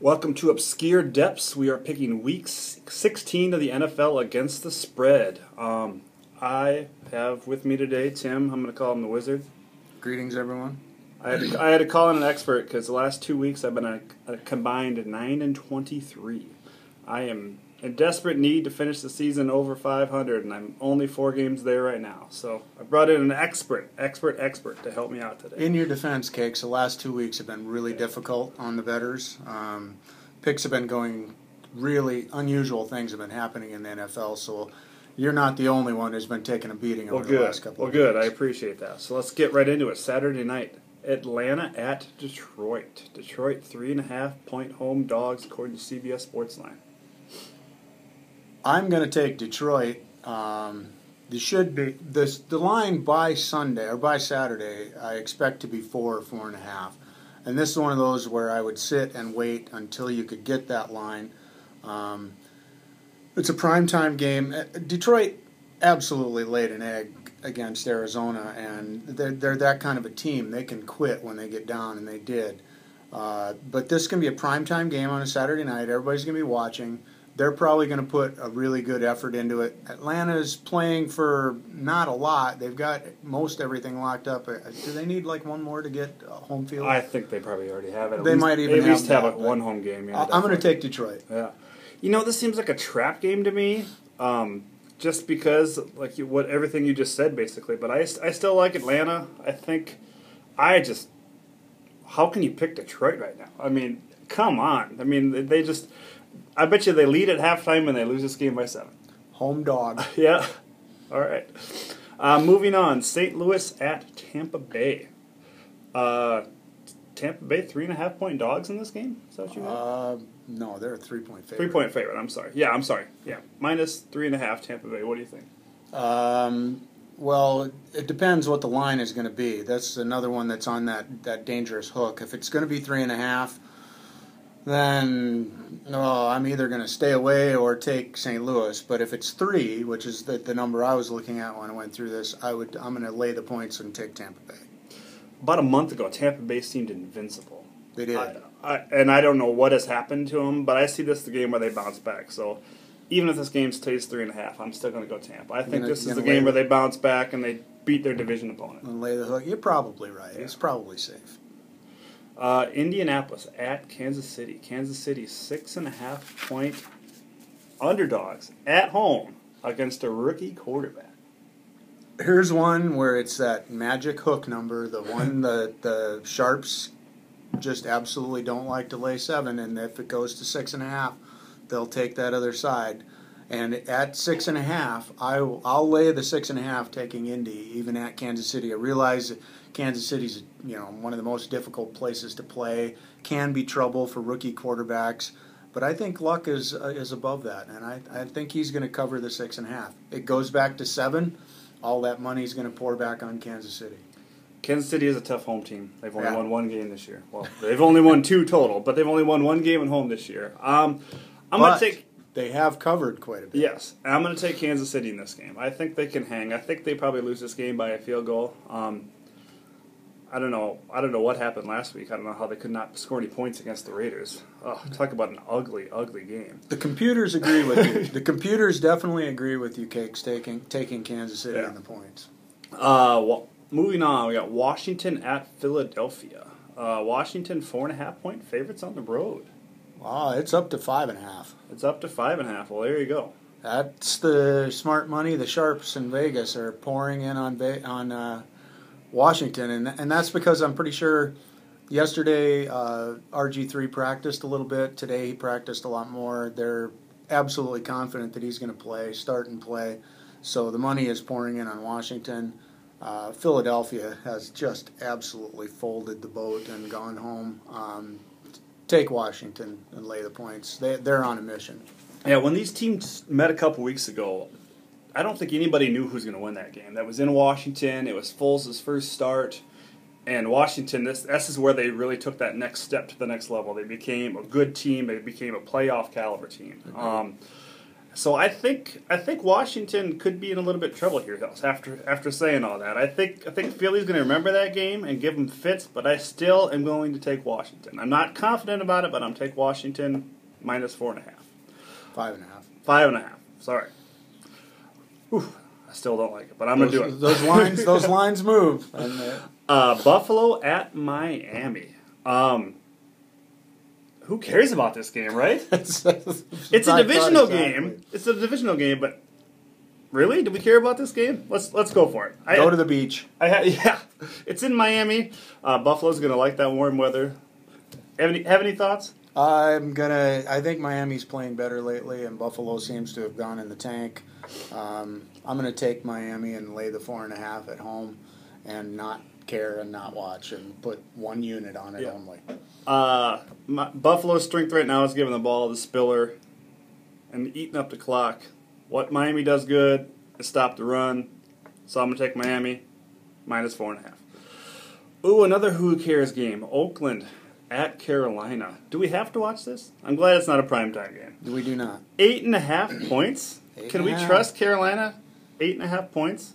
Welcome to Obscure Depths. We are picking week 16 of the NFL against the spread. I have with me today Tim. I'm going to call him the Wizard. Greetings, everyone. I had to call in an expert because the last 2 weeks I've been a combined 9-23. I am in desperate need to finish the season over 500, and I'm only 4 games there right now. So I brought in an expert to help me out today. In your defense, Cakes, the last 2 weeks have been really difficult on the bettors. Picks have been going really unusual things have been happening in the NFL, so you're not the only one who's been taking a beating over the last couple of weeks. Well, good. I appreciate that. So let's get right into it. Saturday night, Atlanta at Detroit. Detroit 3.5-point home dogs according to CBS Sportsline. I'm going to take Detroit. There should be the line by Sunday or by Saturday. I expect to be 4 or 4.5, and this is one of those where I would sit and wait until you could get that line. It's a primetime game. Detroit absolutely laid an egg against Arizona, and they're that kind of a team. They can quit when they get down, and they did. But this is going to be a primetime game on a Saturday night. Everybody's going to be watching. They're probably going to put a really good effort into it. Atlanta's playing for not a lot. They've got most everything locked up. Do they need like one more to get home field? I think they probably already have it. They might even at least have one home game. Yeah, I'm going to take Detroit. Yeah, this seems like a trap game to me, just because what everything you just said basically. But I still like Atlanta. How can you pick Detroit right now? I mean, come on. I mean, I bet you they lead at halftime and they lose this game by 7. Home dog. Yeah. All right. Moving on. St. Louis at Tampa Bay. Tampa Bay 3.5-point dogs in this game? Is that what you have? No, they're a 3-point favorite. 3-point favorite. I'm sorry. Yeah. Minus 3.5 Tampa Bay. What do you think? Well, it depends what the line is going to be. That's another one that's on that dangerous hook. If it's going to be 3.5, then I'm either going to stay away or take St. Louis. But if it's 3, which is the number I was looking at when I went through this, I'm going to lay the points and take Tampa Bay. About a month ago, Tampa Bay seemed invincible. They did. And I don't know what has happened to them, but I see this as the game where they bounce back. So even if this game stays 3.5, I'm still going to go Tampa. I think this is the game where they bounce back and they beat their division opponent. And lay the hook. You're probably right. Yeah. It's probably safe. Indianapolis at Kansas City. Kansas City 6.5-point underdogs at home against a rookie quarterback. Here's one where it's that magic hook number, the one the Sharps just absolutely don't like to lay 7, and if it goes to 6.5, they'll take that other side. And at 6.5, I'll lay the 6.5, taking Indy even at Kansas City. I realize that Kansas City's one of the most difficult places to play. Can be trouble for rookie quarterbacks, but I think Luck is above that, and I think he's going to cover the 6.5. It goes back to 7. All that money is going to pour back on Kansas City. Kansas City is a tough home team. They've only won 1 game this year. Well, they've only won 2 total, but they've only won 1 game at home this year. I'm going to take. They have covered quite a bit. Yes, I'm going to take Kansas City in this game. I think they can hang. I think they probably lose this game by a field goal. I don't know what happened last week. I don't know how they could not score any points against the Raiders. Oh, talk about an ugly, ugly game. The computers agree with you. The computers definitely agree with you, Cakes, taking Kansas City in the points. Moving on, we got Washington at Philadelphia. Washington 4.5-point favorites on the road. Wow, it's up to 5.5. It's up to 5.5. Well, there you go. That's the smart money. The Sharps in Vegas are pouring in on Washington, and that's because I'm pretty sure yesterday RG3 practiced a little bit. Today he practiced a lot more. They're absolutely confident that he's going to start and play. So the money is pouring in on Washington. Philadelphia has just absolutely folded the boat and gone home. Take Washington and lay the points. They're on a mission. Yeah, when these teams met a couple weeks ago, I don't think anybody knew who was going to win that game. That was in Washington. It was Foles' first start. And Washington, this is where they really took that next step to the next level. They became a good team. They became a playoff caliber team. So I think Washington could be in a little bit of trouble here, after saying all that. I think Philly's going to remember that game and give them fits, but I still am going to take Washington. I'm not confident about it, but I'm take Washington minus 4.5. 5.5. 5.5. Sorry. Whew, I still don't like it, but I'm going to do it. Those lines move. Buffalo at Miami. Who cares about this game, right? It's a divisional game. It's a divisional game, but really, do we care about this game? Let's go for it. Go to the beach. Yeah, it's in Miami. Buffalo's gonna like that warm weather. Have any thoughts? I think Miami's playing better lately, and Buffalo seems to have gone in the tank. I'm gonna take Miami and lay the 4.5 at home, and not care and not watch and put one unit on it only. Buffalo's strength right now is giving the ball to Spiller and eating up the clock. What Miami does good is stop the run, so I'm going to take Miami minus 4.5. Ooh, another who cares game. Oakland at Carolina. Do we have to watch this? I'm glad it's not a primetime game. We do not. 8.5 points? Can we trust Carolina? 8.5 points?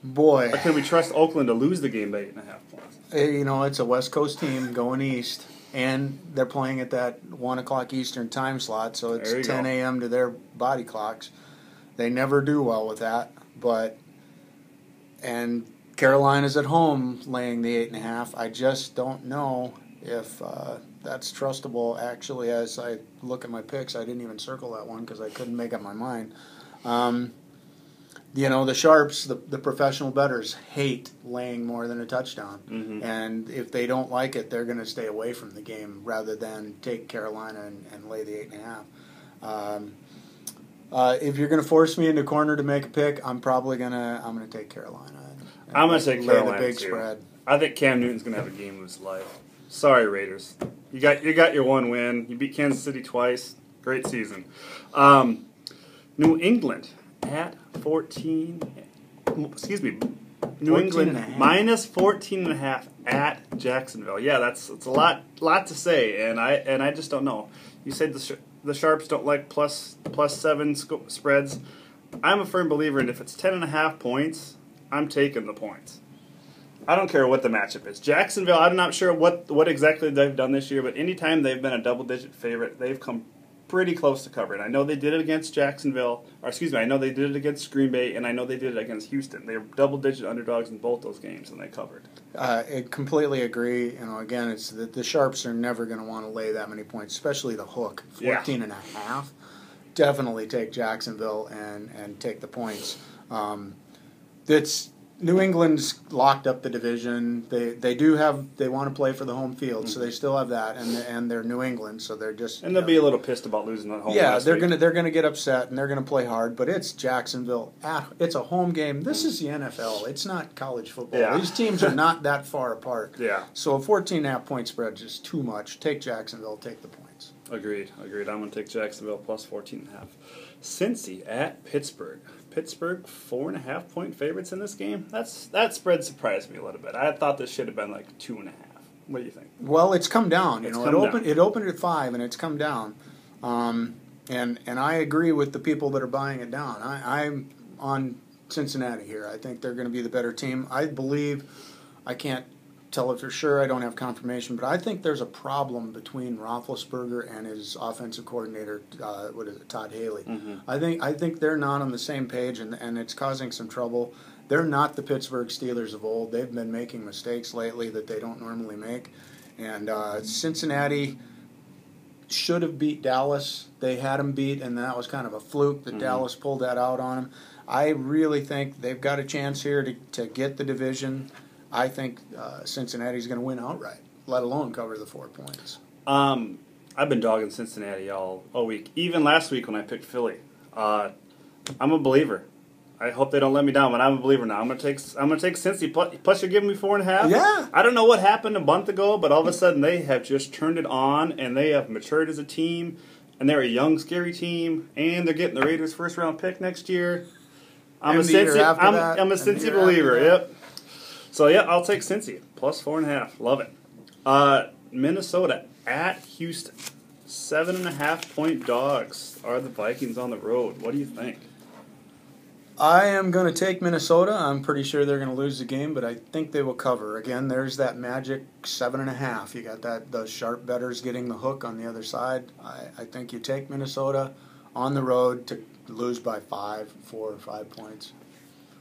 Boy. Or can we trust Oakland to lose the game by 8.5 points? It's a West Coast team going east, and they're playing at that 1 o'clock Eastern time slot, so it's 10 a.m. to their body clocks. They never do well with that, and Carolina's at home laying the 8.5. I just don't know if that's trustable. Actually, as I look at my picks, I didn't even circle that one because I couldn't make up my mind. The sharps, the professional bettors, hate laying more than a touchdown. Mm-hmm. And if they don't like it, they're going to stay away from the game rather than take Carolina and lay the 8.5. If you're going to force me into a corner to make a pick, I'm probably going to take Carolina. I'm going to take Carolina lay the big too. Spread. I think Cam Newton's going to have a game of his life. Sorry, Raiders. You got your one win. You beat Kansas City twice. Great season. New England at 14. Excuse me. New England minus 14.5 at Jacksonville. Yeah, it's a lot to say, and I just don't know. You said the sharps don't like plus 7 spreads. I'm a firm believer in if it's 10.5 points, I'm taking the points. I don't care what the matchup is. Jacksonville, I'm not sure what exactly they've done this year, but anytime they've been a double-digit favorite, they've come pretty close to covering. I know they did it against I know they did it against Green Bay, and I know they did it against Houston. They were double-digit underdogs in both those games, and they covered. I completely agree. Again, it's the sharps are never going to want to lay that many points, especially the hook, 14.5. Definitely take Jacksonville and take the points. New England's locked up the division. They want to play for the home field, so they still have that, and they're New England, so they're just they'll be a little pissed about losing at home. Yeah, they're gonna get upset and they're gonna play hard, but it's Jacksonville. It's a home game. This is the NFL. It's not college football. Yeah. These teams are not that far apart. Yeah. So a 14.5 point spread is too much. Take Jacksonville. Take the points. Agreed. I'm gonna take Jacksonville plus 14.5. Cincy at Pittsburgh. Pittsburgh 4.5 point favorites in this game. That spread surprised me a little bit. I thought this should have been like 2.5. What do you think? Well, it's come down. It opened at 5 and it's come down. And I agree with the people that are buying it down. I'm on Cincinnati here. I think they're going to be the better team. I believe, I can't tell it for sure, I don't have confirmation, but I think there's a problem between Roethlisberger and his offensive coordinator, Todd Haley. Mm-hmm. I think they're not on the same page, and it's causing some trouble. They're not the Pittsburgh Steelers of old. They've been making mistakes lately that they don't normally make. And Cincinnati should have beat Dallas. They had them beat, and that was kind of a fluke that Dallas pulled that out on them. I really think they've got a chance here to get the division. I think Cincinnati's going to win outright, let alone cover the 4 points. I've been dogging Cincinnati all week. Even last week when I picked Philly. I'm a believer. I hope they don't let me down, but I'm a believer now. I'm gonna take Cincy. Plus, you're giving me 4.5. Yeah. I don't know what happened a month ago, but all of a sudden they have just turned it on, and they have matured as a team, and they're a young, scary team, and they're getting the Raiders' first-round pick next year. I'm a Cincy believer. Yep. So yeah, I'll take Cincy plus 4.5. Love it. Minnesota at Houston. 7.5-point dogs are the Vikings on the road. What do you think? I am going to take Minnesota. I'm pretty sure they're going to lose the game, but I think they will cover. Again, there's that magic 7.5. You got those sharp bettors getting the hook on the other side. I think you take Minnesota on the road to lose by 4 or 5 points.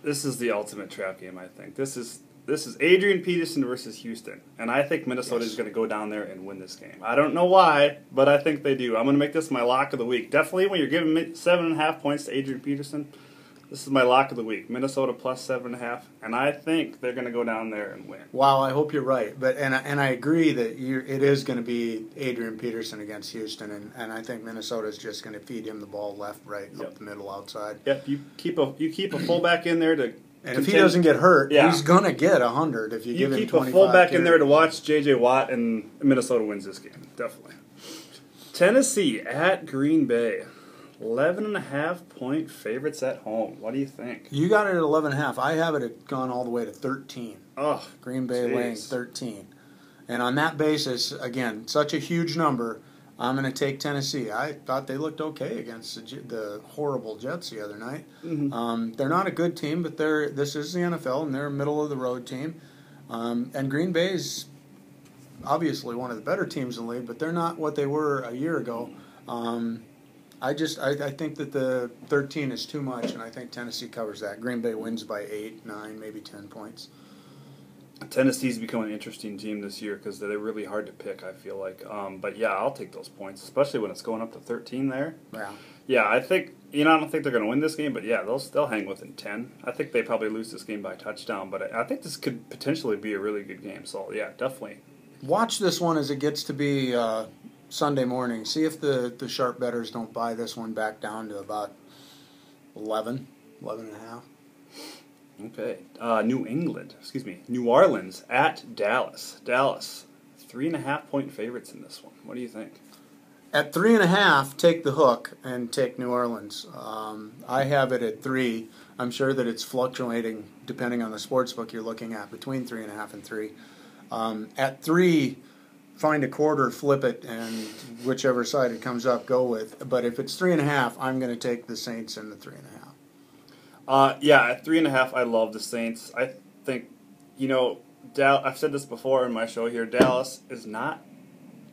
This is the ultimate trap game, I think. This is Adrian Peterson versus Houston, and I think Minnesota is going to go down there and win this game. I don't know why, but I think they do. I'm going to make this my lock of the week. Definitely when you're giving 7.5 points to Adrian Peterson, this is my lock of the week. Minnesota plus 7.5, and I think they're going to go down there and win. Wow, I hope you're right. But and I agree that it is going to be Adrian Peterson against Houston, and I think Minnesota is just going to feed him the ball left, right, up the middle, outside. Yep, you keep a fullback in there to. And if he doesn't get hurt, he's going to get 100 if you give him 25. You keep a fullback in there to watch J.J. Watt, and Minnesota wins this game, definitely. Tennessee at Green Bay. 11.5-point favorites at home. What do you think? You got it at 11.5. I have it gone all the way to 13. Oh, Green Bay laying 13. And on that basis, again, such a huge number, I'm going to take Tennessee. I thought they looked okay against the horrible Jets the other night. Mm-hmm. They're not a good team, but this is the NFL, and they're a middle-of-the-road team. And Green Bay's obviously one of the better teams in the league, but they're not what they were a year ago. I think that the 13 is too much, and I think Tennessee covers that. Green Bay wins by 8, 9, maybe 10 points. Tennessee's become an interesting team this year because they're really hard to pick, I feel like. But, yeah, I'll take those points, especially when it's going up to 13 there. Yeah. Yeah, I think, I don't think they're going to win this game, but, yeah, they'll hang within 10. I think they probably lose this game by a touchdown, but I think this could potentially be a really good game. So, yeah, definitely. Watch this one as it gets to be Sunday morning. See if the sharp bettors don't buy this one back down to about 11 and a half. Okay. New Orleans at Dallas. Dallas, 3.5-point favorites in this one. What do you think? At 3.5, take the hook and take New Orleans. I have it at 3. I'm sure that it's fluctuating depending on the sports book you're looking at between 3.5 and 3. At 3, find a quarter, flip it, and whichever side it comes up, go with. But if it's 3.5, I'm going to take the Saints in the 3.5. Yeah, at 3.5, I love the Saints. I think, I've said this before in my show here, Dallas is not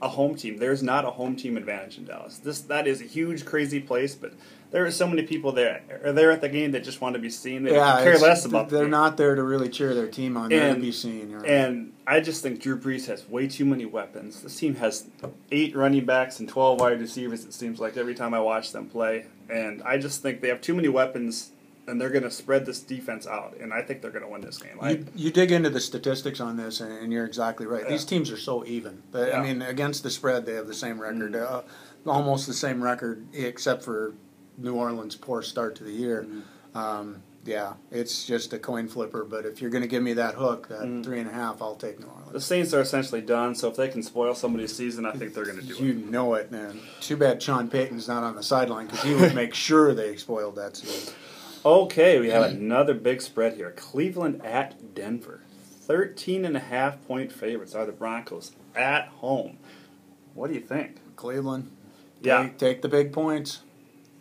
a home team. There's not a home team advantage in Dallas. That is a huge, crazy place, but there are so many people there at the game that just want to be seen. They care less about they're not there to really cheer their team on. They're to be seen. Right. And I just think Drew Brees has way too many weapons. This team has 8 running backs and 12 wide receivers, it seems like, every time I watch them play. And I just think they have too many weapons, and they're going to spread this defense out, and I think they're going to win this game. You dig into the statistics on this, and you're exactly right. Yeah. These teams are so even. I mean, against the spread, they have the same record, almost the same record, except for New Orleans' poor start to the year. Yeah, it's just a coin flipper, but if you're going to give me that hook, that 3.5, I'll take New Orleans. The Saints are essentially done, so if they can spoil somebody's season, I think they're going to do it. You know it, man. Too bad Sean Payton's not on the sideline because he would make sure they spoiled that season. Okay, we have another big spread here. Cleveland at Denver. 13.5-point favorites are the Broncos at home. What do you think? Cleveland. Yeah. Take the big points.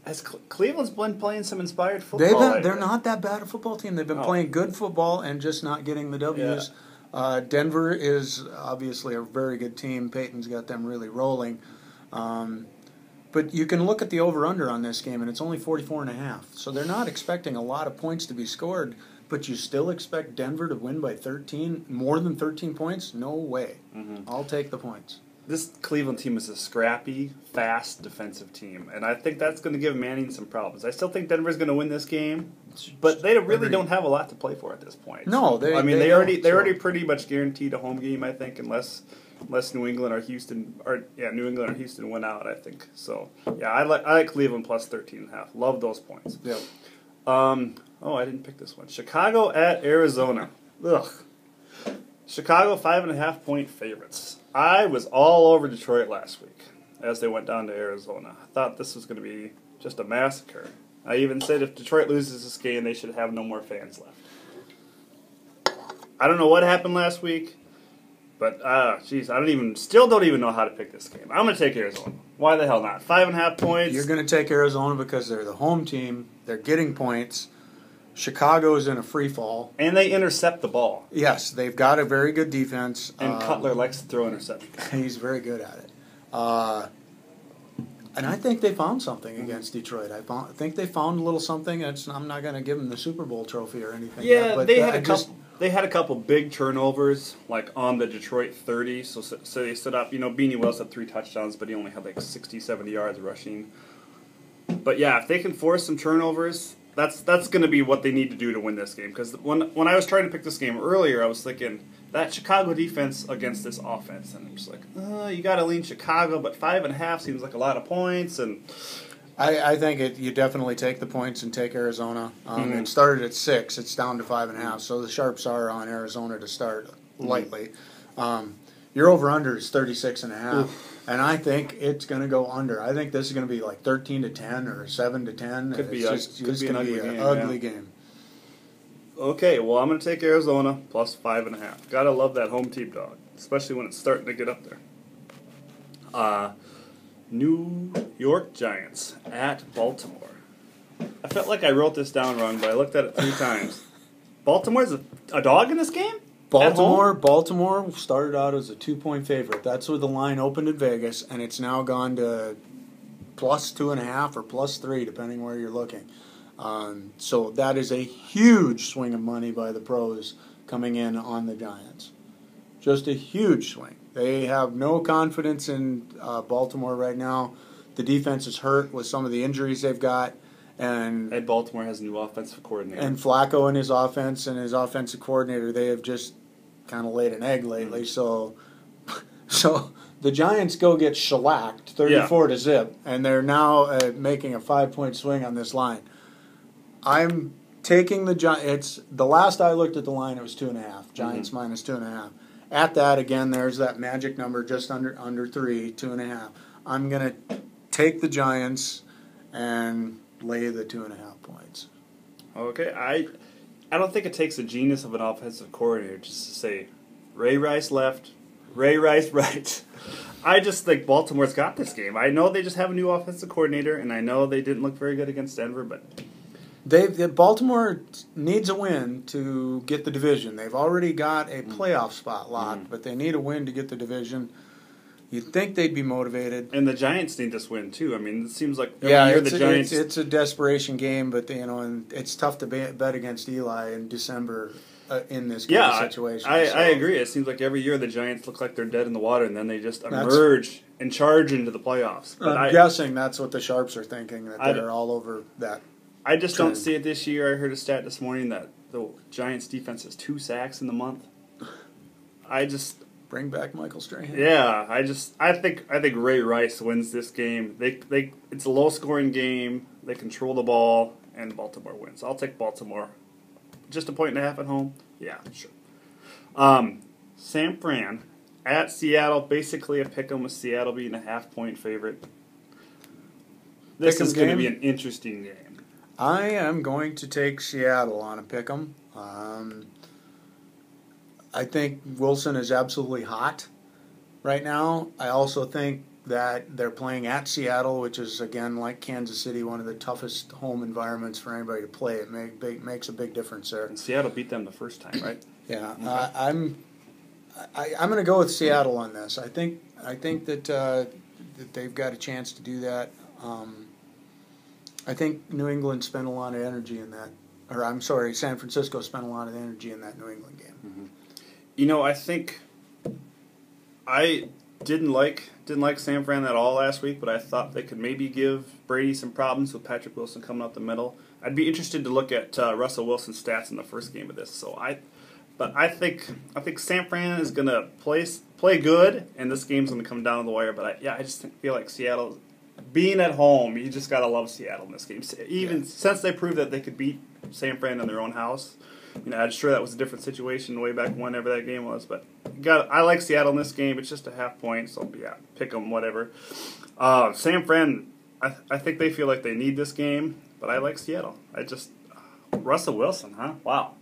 Has Cleveland's been playing some inspired football. They're not that bad a football team. They've been playing good football and just not getting the W's. Yeah. Denver is obviously a very good team. Peyton's got them really rolling. But you can look at the over-under on this game, and it's only 44.5. So they're not expecting a lot of points to be scored, but you still expect Denver to win by 13, more than 13 points? No way. I'll take the points. This Cleveland team is a scrappy, fast defensive team, and I think that's going to give Manning some problems. I still think Denver's going to win this game, but they really don't have a lot to play for at this point. No, they already pretty much guaranteed a home game, I think, unless New England or Houston win out, I think. So, yeah, I like Cleveland plus 13.5. Love those points. Yeah. I didn't pick this one. Chicago at Arizona. Ugh. Chicago 5.5-point favorites. I was all over Detroit last week as they went down to Arizona. I thought this was going to be just a massacre. I even said if Detroit loses this game, they should have no more fans left. I don't know what happened last week. But, jeez, still don't even know how to pick this game. I'm going to take Arizona. Why the hell not? 5.5 points. You're going to take Arizona because they're the home team. They're getting points. Chicago's in a free fall. And they intercept the ball. Yes, they've got a very good defense. And Cutler likes to throw interceptions. He's very good at it. And I think they found something against Detroit. I think they found a little something. I'm not going to give them the Super Bowl trophy or anything. Yeah, but they had a couple big turnovers, like on the Detroit 30. So they stood up. Beanie Wells had 3 touchdowns, but he only had like 60, 70 yards rushing. But yeah, if they can force some turnovers, that's going to be what they need to do to win this game. Because when I was trying to pick this game earlier, I was thinking that Chicago defense against this offense, and I'm just like, you got to lean Chicago, but 5.5 seems like a lot of points. And I think you definitely take the points and take Arizona. It started at 6, it's down to 5.5, so the sharps are on Arizona to start lightly. Your over/under is 36.5. And I think it's going to go under. I think this is going to be like 13-10 or 7-10. Could be an ugly game. Okay, well, I'm going to take Arizona plus 5.5. Gotta love that home team dog, especially when it's starting to get up there. New York Giants at Baltimore. I felt like I wrote this down wrong, but I looked at it 3 times. Baltimore's a dog in this game? Baltimore started out as a 2-point favorite. That's where the line opened in Vegas, and it's now gone to plus 2.5 or plus 3, depending where you're looking. So that is a huge swing of money by the pros coming in on the Giants. Just a huge swing. They have no confidence in Baltimore right now. The defense is hurt with some of the injuries they've got. And Baltimore has a new offensive coordinator. And Flacco and his offense and his offensive coordinator, they have just kind of laid an egg lately. So the Giants go get shellacked 34-0, and they're now making a 5-point swing on this line. I'm taking the Giants. The last I looked at the line, it was 2.5. Giants minus 2.5. At that, again, there's that magic number just under 3, 2.5. I'm going to take the Giants and lay the 2.5 points. Okay, I don't think it takes a genius of an offensive coordinator just to say Ray Rice left, Ray Rice right. I just think Baltimore's got this game. I know they just have a new offensive coordinator, and I know they didn't look very good against Denver, but Baltimore needs a win to get the division. They've already got a playoff spot locked, but they need a win to get the division. You'd think they'd be motivated. And the Giants need this win, too. I mean, it seems like every year the Giants... It's a desperation game, but and it's tough to bet against Eli in December in this kind of situation. I agree. It seems like every year the Giants look like they're dead in the water, and then they just emerge and charge into the playoffs. But I'm guessing that's what the Sharps are thinking, that they're all over that. I just don't see it this year. I heard a stat this morning that the Giants' defense has 2 sacks in the month. Bring back Michael Strahan. Yeah, I think Ray Rice wins this game. It's a low-scoring game. They control the ball, and Baltimore wins. I'll take Baltimore. Just a 1.5 at home? Yeah, sure. San Fran at Seattle, basically a pick'em with Seattle being a 0.5-point favorite. This is going to be an interesting game. I am going to take Seattle on a pick'em. I think Wilson is absolutely hot right now. I also think that they're playing at Seattle, which is, again, like Kansas City, one of the toughest home environments for anybody to play. It makes a big difference there. And Seattle beat them the first time, right? Yeah. Okay. I'm going to go with Seattle on this. I think that they've got a chance to do that. I think New England spent a lot of energy in that. Or, I'm sorry, San Francisco spent a lot of energy in that New England game. Mm-hmm. I think I didn't like San Fran at all last week, but I thought they could maybe give Brady some problems with Patrick Wilson coming up the middle. I'd be interested to look at Russell Wilson's stats in the first game of this. But I think San Fran is going to play good, and this game's going to come down to the wire. But I just feel like Seattle, being at home, you just got to love Seattle in this game. Even since they proved that they could beat San Fran in their own house. I'm sure that was a different situation way back whenever that game was, but I like Seattle in this game. It's just a 0.5 point, so yeah, pick them, whatever. San Fran, I think they feel like they need this game, but I like Seattle. Russell Wilson, huh? Wow.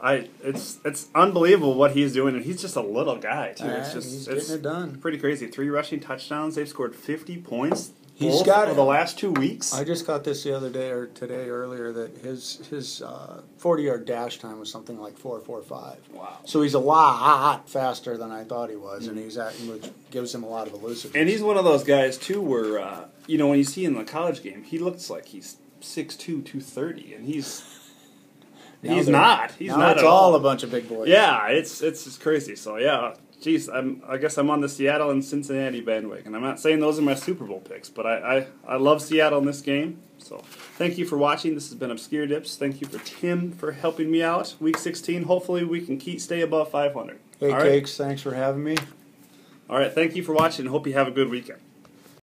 It's unbelievable what he's doing, and he's just a little guy too. He's getting it done. Pretty crazy. 3 rushing touchdowns. They've scored 50 points. He's got the last 2 weeks. I just got this the other day or today earlier that his 40-yard dash time was something like 4.45. Wow! So he's a lot faster than I thought he was, and which gives him a lot of elusiveness. And he's one of those guys too, where when you see him in the college game, he looks like he's 6'2", 230, and he's not. He's not. It's at all a bunch of big boys. Yeah, it's just crazy. So yeah. Geez, I guess I'm on the Seattle and Cincinnati bandwagon. I'm not saying those are my Super Bowl picks, but I love Seattle in this game. So thank you for watching. This has been Obscure Dips. Thank you for Tim for helping me out. Week 16. Hopefully we can stay above 500. Hey, Cakes, thanks for having me. All right, thank you for watching. Hope you have a good weekend.